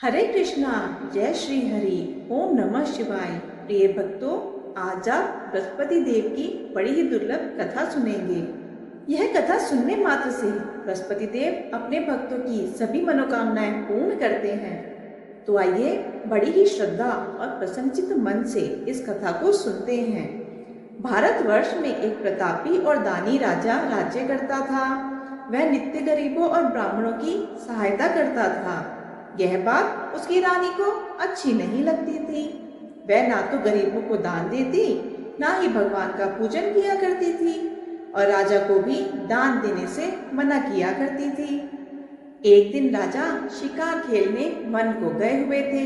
हरे कृष्णा। जय श्री हरि। ओम नमः शिवाय। प्रिय भक्तों, आज आप बृहस्पति देव की बड़ी ही दुर्लभ कथा सुनेंगे। यह कथा सुनने मात्र से बृहस्पति देव अपने भक्तों की सभी मनोकामनाएं पूर्ण करते हैं। तो आइए बड़ी ही श्रद्धा और प्रसन्नचित्त मन से इस कथा को सुनते हैं। भारतवर्ष में एक प्रतापी और दानी राजा राज्य करता था। वह नित्य गरीबों और ब्राह्मणों की सहायता करता था। यह बात उसकी रानी को अच्छी नहीं लगती थी। वह ना तो गरीबों को दान देती, ना ही भगवान का पूजन किया करती थी और राजा को भी दान देने से मना किया करती थी। एक दिन राजा शिकार खेलने वन को गए हुए थे,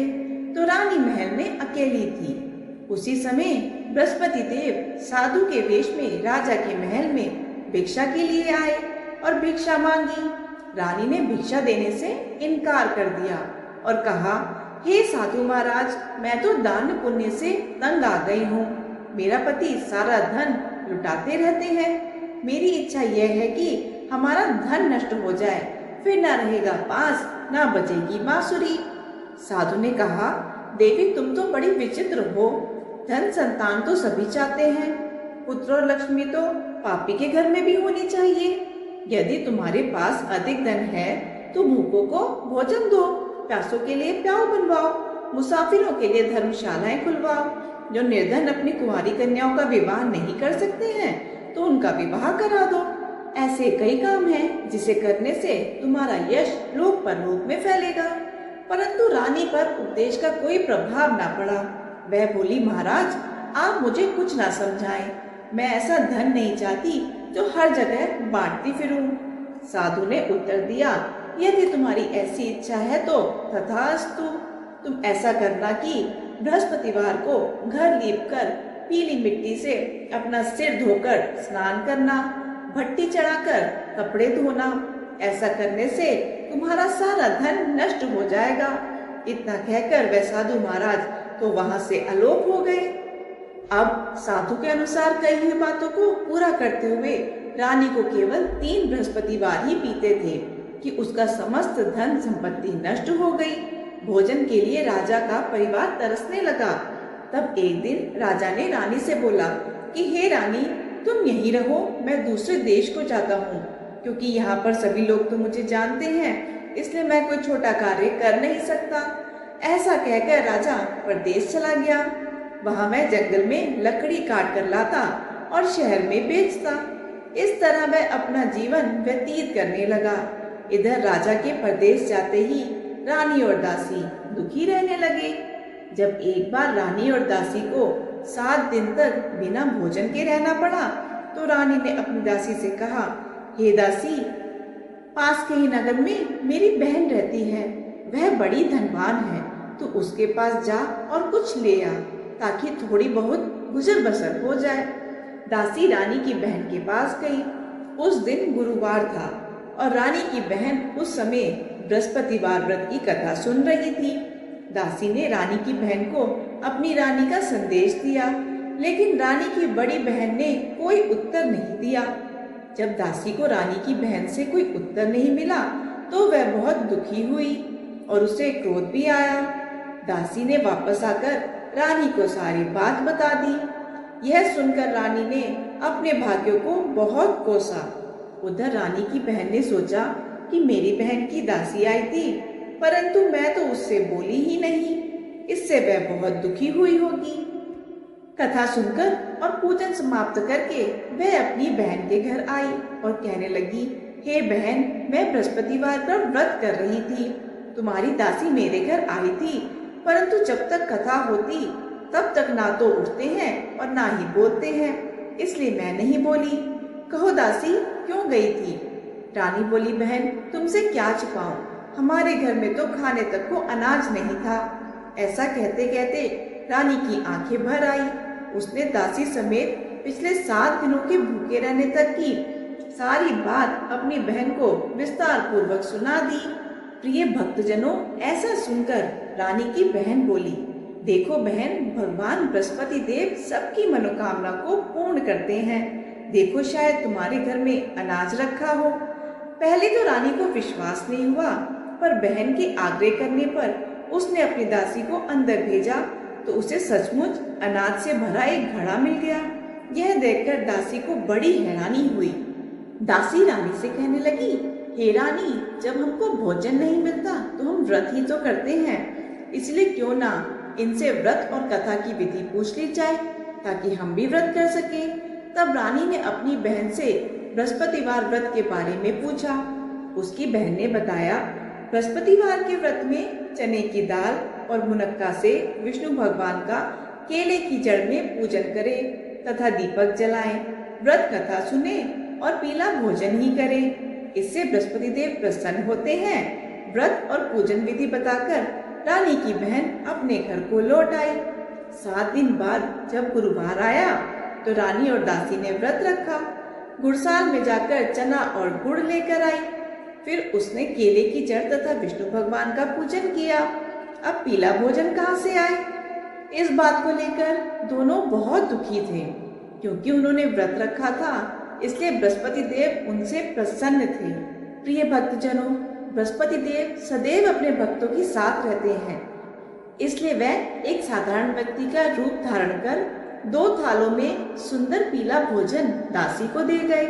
तो रानी महल में अकेली थी। उसी समय बृहस्पति देव साधु के वेश में राजा के महल में भिक्षा के लिए आए और भिक्षा मांगी। रानी ने भिक्षा देने से इनकार कर दिया और कहा, हे साधु महाराज, मैं तो दान पुण्य से तंग आ गई हूँ। मेरा पति सारा धन लुटाते रहते हैं। मेरी इच्छा यह है कि हमारा धन नष्ट हो जाए, फिर ना रहेगा पास, ना बजेगी बांसुरी। साधु ने कहा, देवी तुम तो बड़ी विचित्र हो। धन संतान तो सभी चाहते हैं, पुत्र और लक्ष्मी तो पापी के घर में भी होनी चाहिए। यदि तुम्हारे पास अधिक धन है तो भूखों को भोजन दो, प्यासों के लिए प्याऊ बनवाओ, मुसाफिरों के लिए धर्मशालाएं खुलवाओ। जो निर्धन अपनी कुंवारी कन्याओं का विवाह नहीं कर सकते हैं तो उनका विवाह करा दो। ऐसे कई काम हैं जिसे करने से तुम्हारा यश लोक परलोक में फैलेगा। परंतु रानी पर उपदेश का कोई प्रभाव ना पड़ा। वह बोली, महाराज आप मुझे कुछ ना समझाएं। मैं ऐसा धन नहीं चाहती जो हर जगह बांटती फिरूं। साधु ने उत्तर दिया, यदि तुम्हारी ऐसी इच्छा है तो तथास्तु। तुम ऐसा करना कि बृहस्पतिवार को घर लीपकर पीली मिट्टी से अपना सिर धोकर स्नान करना, भट्टी चढ़ाकर कपड़े धोना। ऐसा करने से तुम्हारा सारा धन नष्ट हो जाएगा। इतना कहकर वह साधु महाराज तो वहां से अलोप हो गए। अब साधु के अनुसार कही हुई बातों को पूरा करते हुए रानी को केवल 3 बृहस्पतिवार ही बीते थे कि उसका समस्त धन संपत्ति नष्ट हो गई। भोजन के लिए राजा का परिवार तरसने लगा। तब एक दिन राजा ने रानी से बोला कि हे रानी, तुम यहीं रहो, मैं दूसरे देश को जाता हूँ, क्योंकि यहाँ पर सभी लोग तो मुझे जानते हैं, इसलिए मैं कोई छोटा कार्य कर नहीं सकता। ऐसा कहकर राजा परदेश चला गया। वहां मैं जंगल में लकड़ी काट कर लाता और शहर में बेचता। इस तरह वह अपना जीवन व्यतीत करने लगा। इधर राजा के परदेश जाते ही रानी और दासी दुखी रहने लगे। जब एक बार रानी और दासी को 7 दिन तक बिना भोजन के रहना पड़ा, तो रानी ने अपनी दासी से कहा, हे दासी, पास के ही नगर में मेरी बहन रहती है, वह बड़ी धनवान है, तो उसके पास जा और कुछ ले आ, ताकि थोड़ी बहुत गुजर बसर हो जाए। दासी रानी की बहन के पास गई। उस दिन गुरुवार था और रानी की बहन उस समय बृहस्पतिवार व्रत की कथा सुन रही थी। दासी ने रानी की बहन को अपनी रानी का संदेश दिया, लेकिन रानी की बड़ी बहन ने कोई उत्तर नहीं दिया। जब दासी को रानी की बहन से कोई उत्तर नहीं मिला तो वह बहुत दुखी हुई और उसे क्रोध भी आया। दासी ने वापस आकर रानी को सारी बात बता दी। यह सुनकर रानी ने अपने भाग्यों को बहुत कोसा। उधर रानी की बहन ने सोचा कि मेरी बहन की दासी आई थी, परंतु मैं तो उससे बोली ही नहीं, इससे वह बहुत दुखी हुई होगी। कथा सुनकर और पूजन समाप्त करके वह अपनी बहन के घर आई और कहने लगी, हे बहन, मैं बृहस्पतिवार का व्रत कर रही थी। तुम्हारी दासी मेरे घर आई थी, परंतु जब तक कथा होती तब तक ना तो उठते हैं और ना ही बोलते हैं, इसलिए मैं नहीं बोली। कहो दासी, क्यों गई थी? रानी बोली, बहन तुमसे क्या छुपाऊं, हमारे घर में तो खाने तक को अनाज नहीं था। ऐसा कहते कहते रानी की आंखें भर आई। उसने दासी समेत पिछले 7 दिनों के भूखे रहने तक की सारी बात अपनी बहन को विस्तार पूर्वक सुना दी। प्रिय भक्तजनों, ऐसा सुनकर रानी की बहन बोली, देखो बहन, भगवान बृहस्पति देव सबकी मनोकामना को पूर्ण करते हैं। देखो शायद तुम्हारे घर में अनाज रखा हो। पहले तो रानी को विश्वास नहीं हुआ, पर बहन के आग्रह करने पर उसने अपनी दासी को अंदर भेजा तो उसे सचमुच अनाज से भरा एक घड़ा मिल गया। यह देखकर दासी को बड़ी हैरानी हुई। दासी रानी से कहने लगी, हे रानी, जब हमको भोजन नहीं मिलता तो हम व्रत ही तो करते हैं, इसलिए क्यों ना इनसे व्रत और कथा की विधि पूछ ली जाए ताकि हम भी व्रत कर सकें। तब रानी ने अपनी बहन से बृहस्पतिवार व्रत के बारे में पूछा। उसकी बहन ने बताया, बृहस्पतिवार के व्रत में चने की दाल और मुनक्का से विष्णु भगवान का केले की जड़ में पूजन करें तथा दीपक जलाएं, व्रत कथा सुने और पीला भोजन ही करें। इससे बृहस्पति देव प्रसन्न होते हैं। व्रत और पूजन विधि बताकर रानी की बहन अपने घर को लौट आई। 7 दिन बाद जब गुरुवार आया तो रानी और दासी ने व्रत रखा। गुड़साल में जाकर चना और गुड़ लेकर आई। फिर उसने केले की जड़ तथा विष्णु भगवान का पूजन किया। अब पीला भोजन कहाँ से आए? इस बात को लेकर दोनों बहुत दुखी थे, क्योंकि उन्होंने व्रत रखा था, इसलिए बृहस्पति देव उनसे प्रसन्न थे। प्रिय भक्तजनों, बृहस्पति देव सदैव अपने भक्तों के साथ रहते हैं, इसलिए वह एक साधारण व्यक्ति का रूप धारण कर 2 थालों में सुंदर पीला भोजन दासी को दे गए।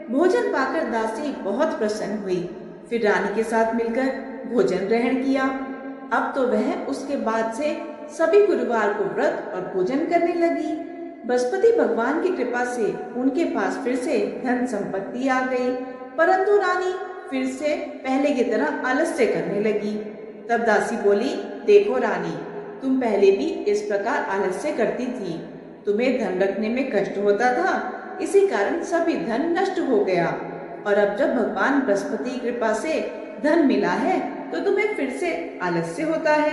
भोजन पाकर दासी बहुत प्रसन्न हुई। फिर रानी के साथ मिलकर भोजन ग्रहण किया। अब तो वह उसके बाद से सभी गुरुवार को व्रत और पूजन करने लगी। बृहस्पति भगवान की कृपा से उनके पास फिर से धन संपत्ति आ गई, परंतु रानी फिर से पहले की तरह आलस्य करने लगी। तब दासी बोली, देखो रानी, तुम पहले भी इस प्रकार आलस्य करती थी। तुम्हें धन रखने में कष्ट होता था, इसी कारण सभी धन नष्ट हो गया, और अब जब भगवान बृहस्पति की कृपा से धन मिला है तो तुम्हें फिर से आलस्य होता है।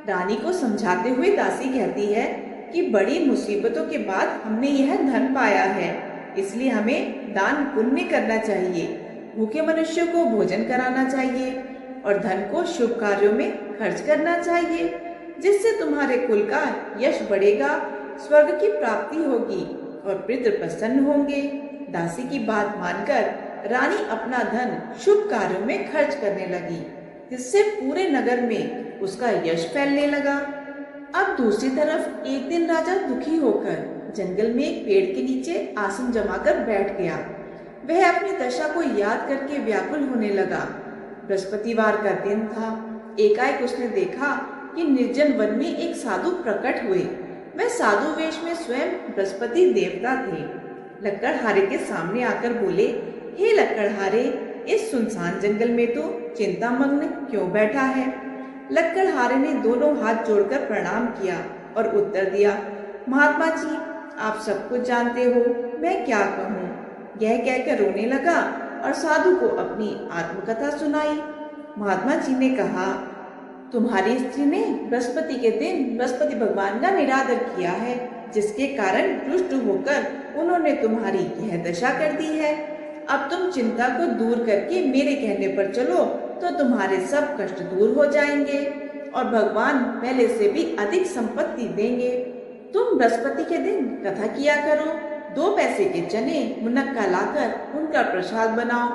रानी को समझाते हुए दासी कहती है कि बड़ी मुसीबतों के बाद हमने यह धन पाया है, इसलिए हमें दान पुण्य करना चाहिए, भूखे मनुष्यों को भोजन कराना चाहिए और धन को शुभ कार्यों में खर्च करना चाहिए, जिससे तुम्हारे कुल का यश बढ़ेगा, स्वर्ग की प्राप्ति होगी और पितृ प्रसन्न होंगे। दासी की बात मानकर रानी अपना धन शुभ कार्यों में खर्च करने लगी, जिससे पूरे नगर में उसका यश फैलने लगा। अब दूसरी तरफ एक दिन राजा दुखी होकर जंगल में एक पेड़ के नीचे आसन जमाकर बैठ गया। वह अपनी दशा को याद करके व्याकुल होने लगा। बृहस्पतिवार का दिन था। एकाएक उसने देखा कि निर्जन वन में एक साधु प्रकट हुए। वह साधु वेश में स्वयं बृहस्पति देवता थे। लक्कड़हारे के सामने आकर बोले, हे लक्कड़हारे, इस सुनसान जंगल में तो चिंतामग्न क्यों बैठा है? लक्कड़हारे ने दोनों हाथ जोड़कर प्रणाम किया और उत्तर दिया, महात्मा जी, आप सब कुछ जानते हो, मैं क्या कहूँ। यह कहकर रोने लगा और साधु को अपनी आत्मकथा सुनाई। महात्मा जी ने कहा, तुम्हारी स्त्री ने बृहस्पति के दिन बृहस्पति भगवान का निरादर किया है, जिसके कारण रुष्ट होकर उन्होंने तुम्हारी यह दशा कर दी है। अब तुम चिंता को दूर करके मेरे कहने पर चलो तो तुम्हारे सब कष्ट दूर हो जाएंगे और भगवान पहले से भी अधिक संपत्ति देंगे। तुम बृहस्पति के दिन कथा किया करो, 2 पैसे के चने मुनक्का लाकर उनका प्रसाद बनाओ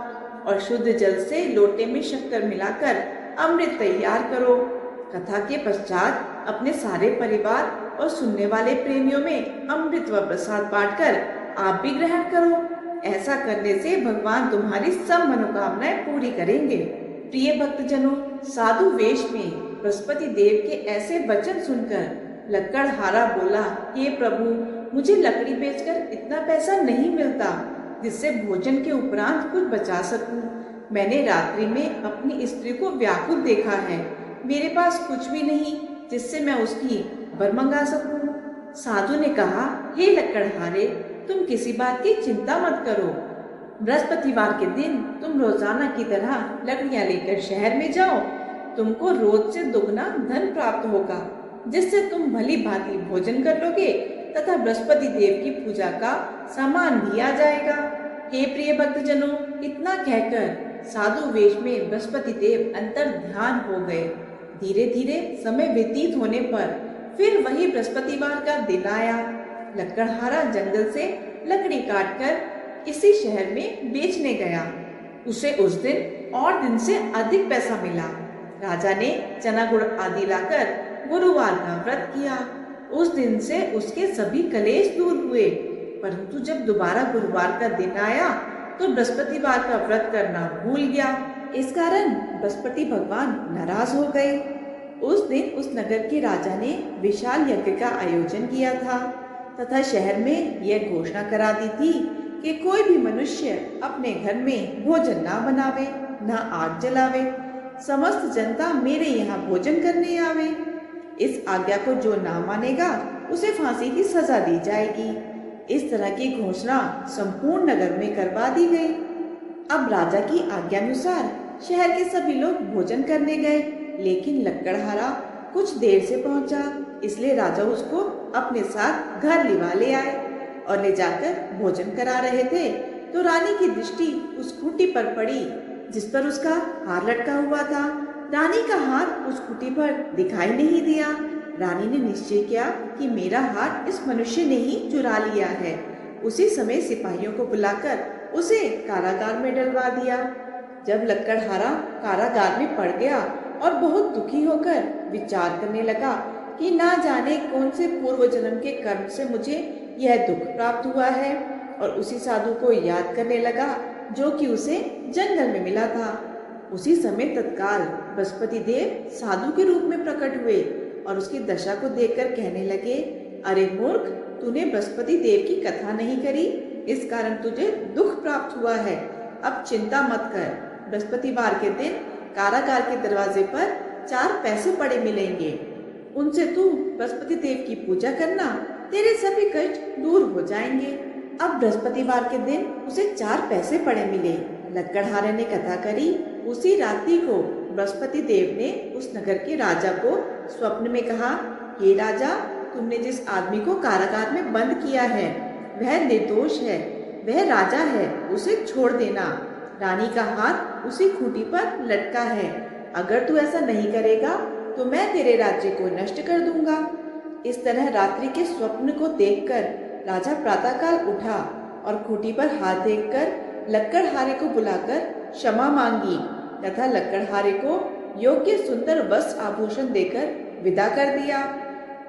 और शुद्ध जल से लोटे में शक्कर मिलाकर अमृत तैयार करो। कथा के पश्चात अपने सारे परिवार और सुनने वाले प्रेमियों में अमृत व प्रसाद बांटकर आप भी ग्रहण करो। ऐसा करने से भगवान तुम्हारी सब मनोकामनाएं पूरी करेंगे। प्रिय भक्तजनों, साधु वेश में बृहस्पति देव के ऐसे वचन सुनकर लक्कड़हारा बोला, हे प्रभु, मुझे लकड़ी बेचकर इतना पैसा नहीं मिलता जिससे भोजन के उपरांत कुछ बचा सकूं। मैंने रात्रि में अपनी स्त्री को व्याकुल देखा है। मेरे पास कुछ भी नहीं जिससे मैं उसकी खबर मंगा सकूं। साधु ने कहा, हे लक्कड़हारे, तुम किसी बात की चिंता मत करो। बृहस्पतिवार के दिन तुम रोजाना की तरह लकड़ियां लेकर शहर में जाओ। तुमको रोज से दुगना धन प्राप्त होगा, जिससे तुम भली भांति भोजन कर लोगे तथा बृहस्पति देव की पूजा का सामान भी आ जाएगा। हे प्रिय भक्तजनों, इतना कहकर साधु वेश में बृहस्पति देव अंतर ध्यान हो गए। धीरे धीरे समय व्यतीत होने पर फिर वही बृहस्पतिवार का दिन आया। लक्कड़हारा जंगल से लकड़ी काटकर इसी शहर में बेचने गया। उसे उस दिन और दिन से अधिक पैसा मिला। राजा ने चना गुड़ आदि लाकर गुरुवार का व्रत किया। उस दिन से उसके सभी कलेश दूर हुए। परंतु जब दोबारा गुरुवार का दिन आया तो बृहस्पतिवार का व्रत करना भूल गया। इस कारण बृहस्पति भगवान नाराज हो गए। उस दिन उस नगर के राजा ने विशाल यज्ञ का आयोजन किया था तथा शहर में यह घोषणा करा दी थी कि कोई भी मनुष्य अपने घर में भोजन ना बनावे, ना आग जलावे। समस्त जनता मेरे यहाँ भोजन करने आवे। इस आज्ञा को जो ना मानेगा उसे फांसी की सजा दी जाएगी। इस तरह की घोषणा संपूर्ण नगर में करवा दी गई। अब राजा की आज्ञानुसार शहर के सभी लोग भोजन करने गए, लेकिन लक्कड़हारा कुछ देर से पहुंचा, इसलिए राजा उसको अपने साथ घर लिवा ले आए और ले जाकर भोजन करा रहे थे तो रानी की दृष्टि उस खूंटी पर पड़ी जिस पर उसका हार लटका हुआ था। रानी का हार उस खूंटी पर दिखाई नहीं दिया। रानी ने निश्चय किया कि मेरा हार इस मनुष्य ने ही चुरा लिया है। उसी समय सिपाहियों को बुलाकर उसे कारागार में डलवा दिया। जब लक्कड़हारा कारागार में पड़ गया और बहुत दुखी होकर विचार करने लगा कि ना जाने कौन से पूर्व जन्म के कर्म से मुझे यह दुख प्राप्त हुआ है, और उसी साधु को याद करने लगा जो कि उसे जंगल में मिला था। उसी समय तत्काल बृहस्पति देव साधु के रूप में प्रकट हुए और उसकी दशा को देखकर कहने लगे, अरे मूर्ख, तूने बृहस्पति देव की कथा नहीं करी, इस कारण तुझे दुख प्राप्त हुआ है। अब चिंता मत कर, बृहस्पतिवार के दिन कारागार के दरवाजे पर 4 पैसे पड़े मिलेंगे। उनसे तू बृहस्पति देव की पूजा करना, तेरे सभी कष्ट दूर हो जाएंगे। अब बृहस्पतिवार के दिन उसे 4 पैसे पड़े मिले। लक्कड़हारे ने कथा करी। उसी रात्रि को बृहस्पति देव ने उस नगर के राजा को स्वप्न में कहा, हे राजा, तुमने जिस आदमी को कारागार में बंद किया है वह निर्दोष है, वह राजा है, उसे छोड़ देना। रानी का हाथ उसी खूंटी पर लटका है। अगर तू ऐसा नहीं करेगा तो मैं तेरे राज्य को नष्ट कर दूंगा। इस तरह रात्रि के स्वप्न को देखकर राजा प्रातःकाल उठा और खूंटी पर हाथ देखकर लक्कड़हारे को बुलाकर क्षमा मांगी तथा लक्कड़हारे को योग्य सुंदर वस्त्र आभूषण देकर विदा कर दिया।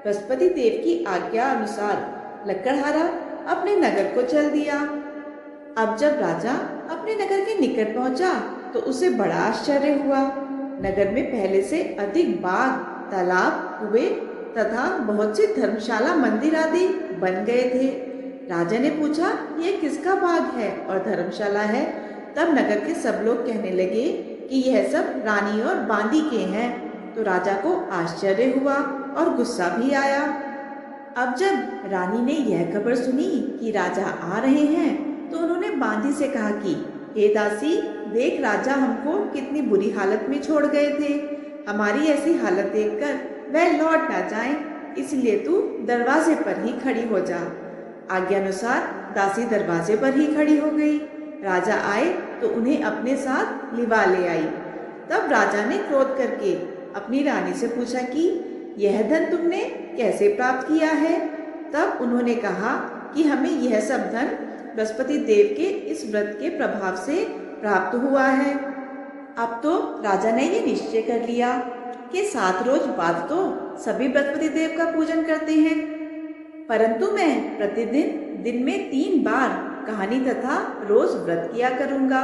बृहस्पति देव की आज्ञा अनुसार लक्कड़हारा अपने नगर को चल दिया। अब जब राजा अपने नगर के निकट पहुंचा तो उसे बड़ा आश्चर्य हुआ। नगर में पहले से अधिक बाग, तालाब, कुएं तथा बहुत से धर्मशाला, मंदिर आदि बन गए थे। राजा ने पूछा, ये किसका बाग है और धर्मशाला है? तब नगर के सब लोग कहने लगे कि यह सब रानी और बांदी के हैं। तो राजा को आश्चर्य हुआ और गुस्सा भी आया। अब जब रानी ने यह खबर सुनी कि राजा आ रहे हैं तो उन्होंने बांदी से कहा कि हे दासी, देख राजा हमको कितनी बुरी हालत में छोड़ गए थे। हमारी ऐसी हालत देखकर वह लौट ना जाए, इसलिए तू दरवाजे पर ही खड़ी हो जा। आज्ञानुसार दासी दरवाजे पर ही खड़ी हो गई। राजा आए तो उन्हें अपने साथ लिवा ले आई। तब राजा ने क्रोध करके अपनी रानी से पूछा कि यह धन तुमने कैसे प्राप्त किया है? तब उन्होंने कहा कि हमें यह सब धन बृहस्पति देव के इस व्रत के प्रभाव से प्राप्त हुआ है। अब तो राजा ने ये निश्चय कर लिया कि 7 रोज बाद तो सभी बृहस्पति देव का पूजन करते हैं, परंतु मैं प्रतिदिन दिन में 3 बार कहानी तथा रोज व्रत किया करूंगा।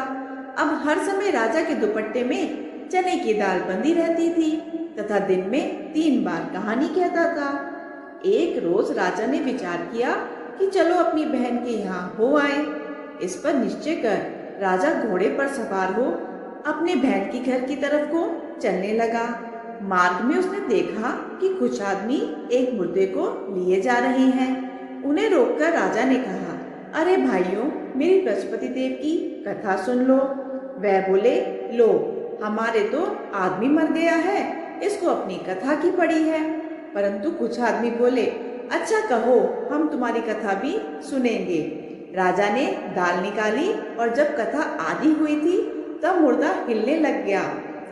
अब हर समय राजा के दुपट्टे में चने की दाल बंधी रहती थी तथा दिन में 3 बार कहानी कहता था। एक रोज राजा ने विचार किया कि चलो अपनी बहन के यहाँ हो आए। इस पर निश्चय कर राजा घोड़े पर सवार हो अपने बहन के घर की तरफ को चलने लगा। मार्ग में उसने देखा कि कुछ आदमी एक मुर्दे को लिए जा रहे हैं। उन्हें रोककर राजा ने कहा, अरे भाइयों, मेरी बृहस्पति देव की कथा सुन लो। वह बोले, लो, हमारे तो आदमी मर गया है, इसको अपनी कथा की पड़ी है। परंतु कुछ आदमी बोले, अच्छा कहो, हम तुम्हारी कथा भी सुनेंगे। राजा ने दाल निकाली और जब कथा आधी हुई थी तब मुर्दा हिलने लग गया,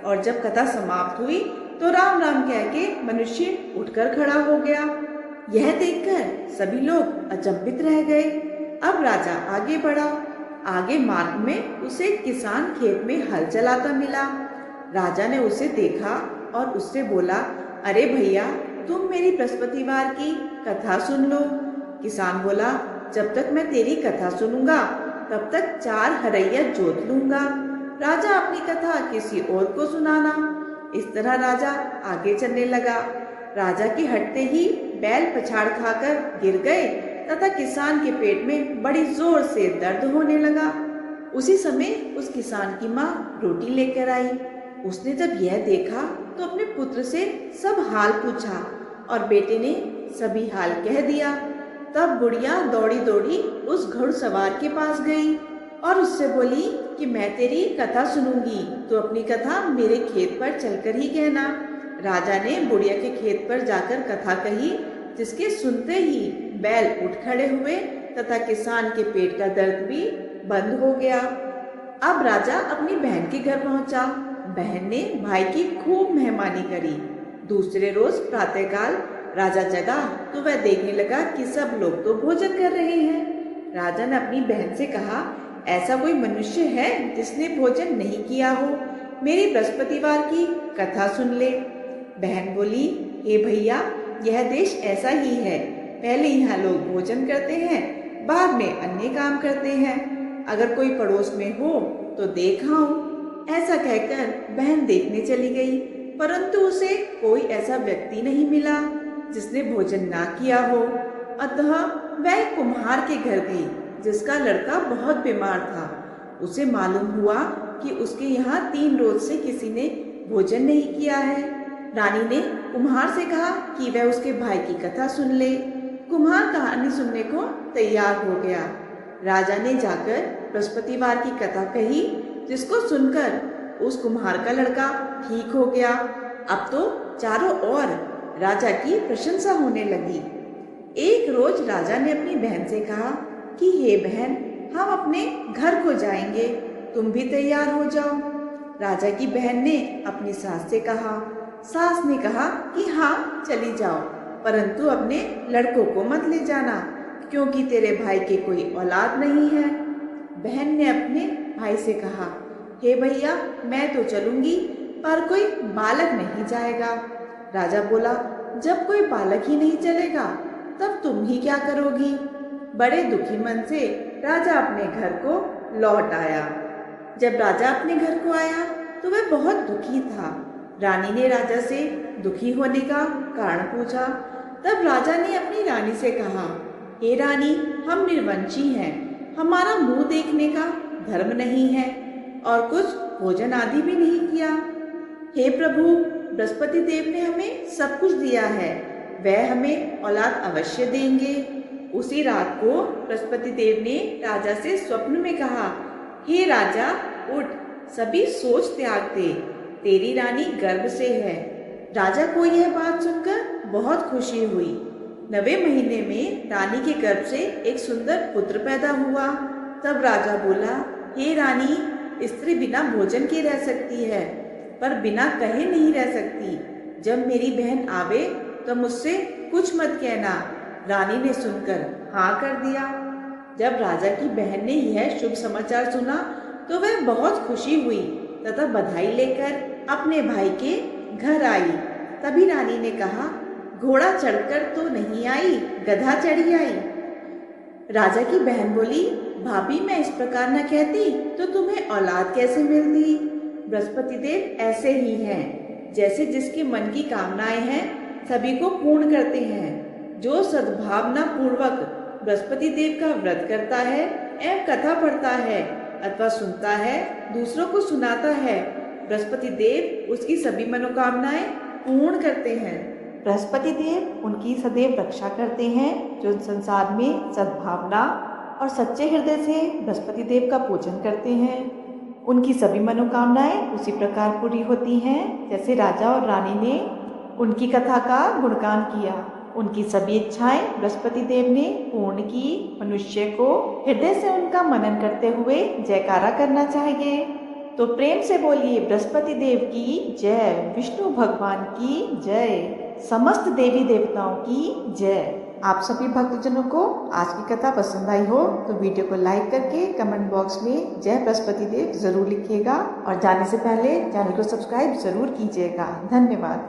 और जब कथा समाप्त हुई तो राम राम कह के मनुष्य उठकर खड़ा हो गया। यह देखकर सभी लोग अचंभित रह गए। अब राजा आगे बढ़ा। आगे मार्ग में उसे किसान खेत में हल चलाता मिला। राजा ने उसे देखा और उससे बोला, अरे भैया, तुम मेरी बृहस्पतिवार की कथा सुन लो। किसान बोला, जब तक मैं तेरी कथा सुनूंगा तब तक 4 हरैया जोत लूंगा। राजा अपनी कथा किसी और को सुनाना। इस तरह राजा आगे चलने लगा। राजा के हटते ही बैल पछाड़ खाकर गिर गए तथा किसान के पेट में बड़ी जोर से दर्द होने लगा। उसी समय उस किसान की माँ रोटी लेकर आई। उसने जब यह देखा तो अपने पुत्र से सब हाल पूछा और बेटे ने सभी हाल कह दिया। तब बुढ़िया दौड़ी दौड़ी उस घुड़सवार के पास गई और उससे बोली कि मैं तेरी कथा सुनूंगी, तो अपनी कथा मेरे खेत पर चलकर ही कहना। राजा ने बुढ़िया के खेत पर जाकर कथा कही, जिसके सुनते ही बैल उठ खड़े हुए तथा किसान के पेट का दर्द भी बंद हो गया। अब राजा अपनी बहन के घर पहुंचा। बहन ने भाई की खूब मेहमानी करी। दूसरे रोज प्रातःकाल राजा जगा तो वह देखने लगा कि सब लोग तो भोजन कर रहे हैं। राजा ने अपनी बहन से कहा, ऐसा कोई मनुष्य है जिसने भोजन नहीं किया हो? मेरी बृहस्पतिवार की कथा सुन ले। बहन बोली, हे भैया, यह देश ऐसा ही है। पहले यहाँ लोग भोजन करते हैं, बाद में अन्य काम करते हैं। अगर कोई पड़ोस में हो तो देख आऊं। ऐसा कहकर बहन देखने चली गई, परंतु उसे कोई ऐसा व्यक्ति नहीं मिला जिसने भोजन ना किया हो। अतः वह कुम्हार के घर गई, जिसका लड़का बहुत बीमार था। उसे मालूम हुआ कि उसके यहाँ 3 रोज से किसी ने भोजन नहीं किया है। रानी ने कुम्हार से कहा कि वह उसके भाई की कथा सुन ले। कुम्हार कहानी सुनने को तैयार हो गया। राजा ने जाकर बृहस्पतिवार की कथा कही, जिसको सुनकर उस कुम्हार का लड़का ठीक हो गया। अब तो चारों ओर राजा की प्रशंसा होने लगी। एक रोज राजा ने अपनी बहन से कहा कि हे बहन, हम अपने घर को जाएंगे, तुम भी तैयार हो जाओ। राजा की बहन ने अपनी सास से कहा। सास ने कहा कि हाँ, चली जाओ, परंतु अपने लड़कों को मत ले जाना, क्योंकि तेरे भाई के कोई औलाद नहीं है। बहन ने अपने भाई से कहा, हे भैया, मैं तो चलूंगी, पर कोई बालक नहीं जाएगा। राजा बोला, जब कोई बालक ही नहीं चलेगा तब तुम ही क्या करोगी? बड़े दुखी मन से राजा अपने घर को लौट आया। जब राजा अपने घर को आया तो वह बहुत दुखी था। रानी ने राजा से दुखी होने का कारण पूछा। तब राजा ने अपनी रानी से कहा, हे रानी, हम निर्वंशी हैं, हमारा मुंह देखने का धर्म नहीं है और कुछ भोजन आदि भी नहीं किया। हे प्रभु, बृहस्पति देव ने हमें सब कुछ दिया है, वह हमें औलाद अवश्य देंगे। उसी रात को बृहस्पति देव ने राजा से स्वप्न में कहा, हे राजा, उठ, सभी सोच त्याग दे, तेरी रानी गर्भ से है। राजा को यह बात सुनकर बहुत खुशी हुई। 9वें महीने में रानी के गर्भ से एक सुंदर पुत्र पैदा हुआ। तब राजा बोला, हे रानी, स्त्री बिना भोजन के रह सकती है, पर बिना कहे नहीं रह सकती। जब मेरी बहन आवे तो मुझसे कुछ मत कहना। रानी ने सुनकर हाँ कर दिया। जब राजा की बहन ने यह शुभ समाचार सुना तो वह बहुत खुशी हुई तथा बधाई लेकर अपने भाई के घर आई। तभी रानी ने कहा, घोड़ा चढ़कर तो नहीं आई, गधा चढ़ी आई। राजा की बहन बोली, भाभी, मैं इस प्रकार न कहती तो तुम्हें औलाद कैसे मिलती? बृहस्पति देव ऐसे ही हैं, जैसे जिसके मन की कामनाएं हैं सभी को पूर्ण करते हैं। जो सद्भावना पूर्वक बृहस्पति देव का व्रत करता है एवं कथा पढ़ता है अथवा सुनता है, दूसरों को सुनाता है, बृहस्पति देव उसकी सभी मनोकामनाएं पूर्ण करते हैं। बृहस्पति देव उनकी सदैव रक्षा करते हैं जो संसार में सद्भावना और सच्चे हृदय से बृहस्पति देव का पूजन करते हैं। उनकी सभी मनोकामनाएं उसी प्रकार पूरी होती हैं जैसे राजा और रानी ने उनकी कथा का गुणगान किया। उनकी सभी इच्छाएं बृहस्पति देव ने पूर्ण की। मनुष्य को हृदय से उनका मनन करते हुए जयकारा करना चाहिए। तो प्रेम से बोलिए, बृहस्पति देव की जय, विष्णु भगवान की जय, समस्त देवी देवताओं की जय। आप सभी भक्तजनों को आज की कथा पसंद आई हो तो वीडियो को लाइक करके कमेंट बॉक्स में जय बृहस्पति देव जरूर लिखिएगा और जाने से पहले चैनल को सब्सक्राइब जरूर कीजिएगा। धन्यवाद।